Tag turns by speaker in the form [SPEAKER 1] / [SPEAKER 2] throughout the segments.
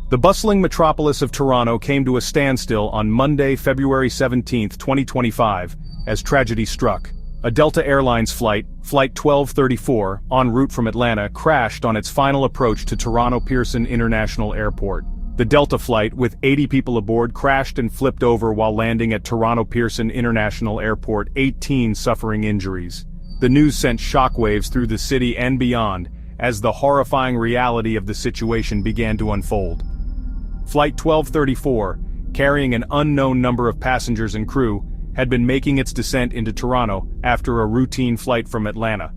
[SPEAKER 1] The bustling metropolis of Toronto came to a standstill on Monday, February 17, 2025, as tragedy struck. A Delta Airlines flight, Flight 1234, en route from Atlanta, crashed on its final approach to Toronto Pearson International Airport. The Delta flight, with 80 people aboard, crashed and flipped over while landing at Toronto Pearson International Airport, 18 suffering injuries. The news sent shockwaves through the city and beyond, as the horrifying reality of the situation began to unfold. Flight 1234, carrying an unknown number of passengers and crew, had been making its descent into Toronto after a routine flight from Atlanta.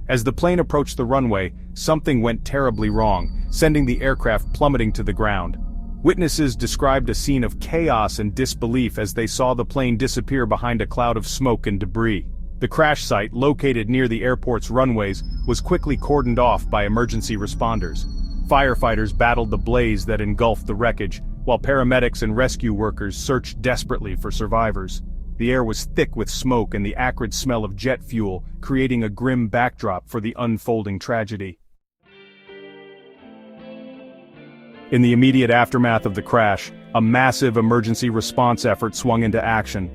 [SPEAKER 1] As the plane approached the runway, something went terribly wrong, sending the aircraft plummeting to the ground. Witnesses described a scene of chaos and disbelief as they saw the plane disappear behind a cloud of smoke and debris. The crash site, located near the airport's runways, was quickly cordoned off by emergency responders. Firefighters battled the blaze that engulfed the wreckage, while paramedics and rescue workers searched desperately for survivors. The air was thick with smoke and the acrid smell of jet fuel, creating a grim backdrop for the unfolding tragedy. In the immediate aftermath of the crash, a massive emergency response effort swung into action.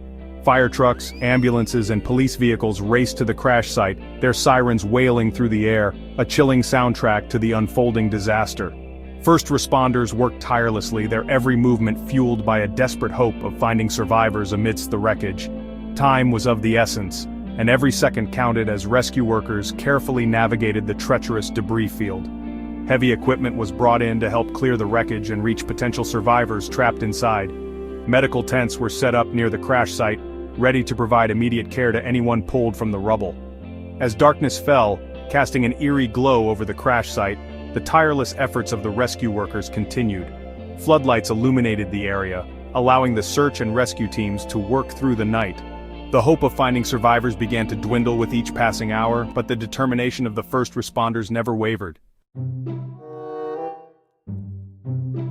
[SPEAKER 1] Fire trucks, ambulances, and police vehicles raced to the crash site, their sirens wailing through the air, a chilling soundtrack to the unfolding disaster. First responders worked tirelessly, their every movement fueled by a desperate hope of finding survivors amidst the wreckage. Time was of the essence, and every second counted as rescue workers carefully navigated the treacherous debris field. Heavy equipment was brought in to help clear the wreckage and reach potential survivors trapped inside. Medical tents were set up near the crash site, ready to provide immediate care to anyone pulled from the rubble. As darkness fell, casting an eerie glow over the crash site, the tireless efforts of the rescue workers continued. Floodlights illuminated the area, allowing the search and rescue teams to work through the night. The hope of finding survivors began to dwindle with each passing hour, but the determination of the first responders never wavered.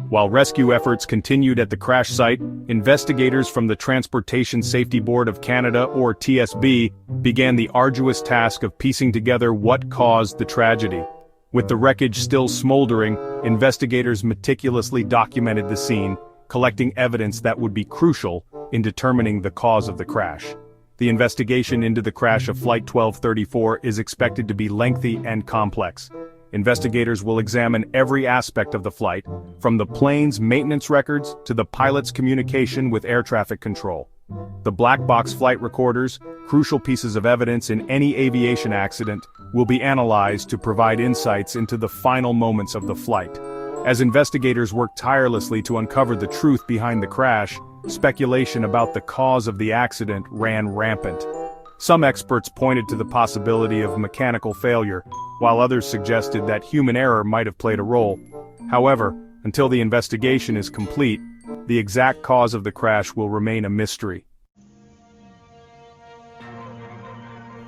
[SPEAKER 1] While rescue efforts continued at the crash site, investigators from the Transportation Safety Board of Canada, or TSB, began the arduous task of piecing together what caused the tragedy. With the wreckage still smoldering, investigators meticulously documented the scene, collecting evidence that would be crucial in determining the cause of the crash. The investigation into the crash of Flight 1234 is expected to be lengthy and complex. Investigators will examine every aspect of the flight, from the plane's maintenance records to the pilot's communication with air traffic control. The black box flight recorders, crucial pieces of evidence in any aviation accident, will be analyzed to provide insights into the final moments of the flight. As investigators work tirelessly to uncover the truth behind the crash, speculation about the cause of the accident ran rampant. Some experts pointed to the possibility of mechanical failure, while others suggested that human error might have played a role. However, until the investigation is complete, the exact cause of the crash will remain a mystery.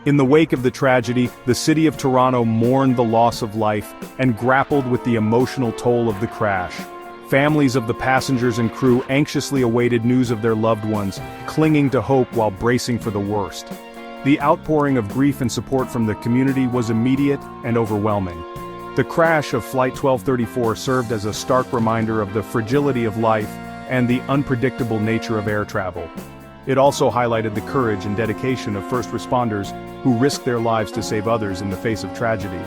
[SPEAKER 1] In the wake of the tragedy, the city of Toronto mourned the loss of life and grappled with the emotional toll of the crash. Families of the passengers and crew anxiously awaited news of their loved ones, clinging to hope while bracing for the worst. The outpouring of grief and support from the community was immediate and overwhelming. The crash of Flight 1234 served as a stark reminder of the fragility of life and the unpredictable nature of air travel. It also highlighted the courage and dedication of first responders who risked their lives to save others in the face of tragedy.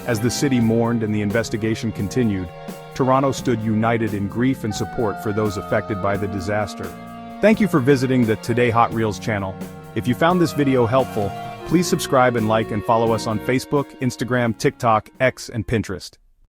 [SPEAKER 1] As the city mourned and the investigation continued, Toronto stood united in grief and support for those affected by the disaster. Thank you for visiting the Today Hot Reels channel. If you found this video helpful, please subscribe and like and follow us on Facebook, Instagram, TikTok, X, and Pinterest.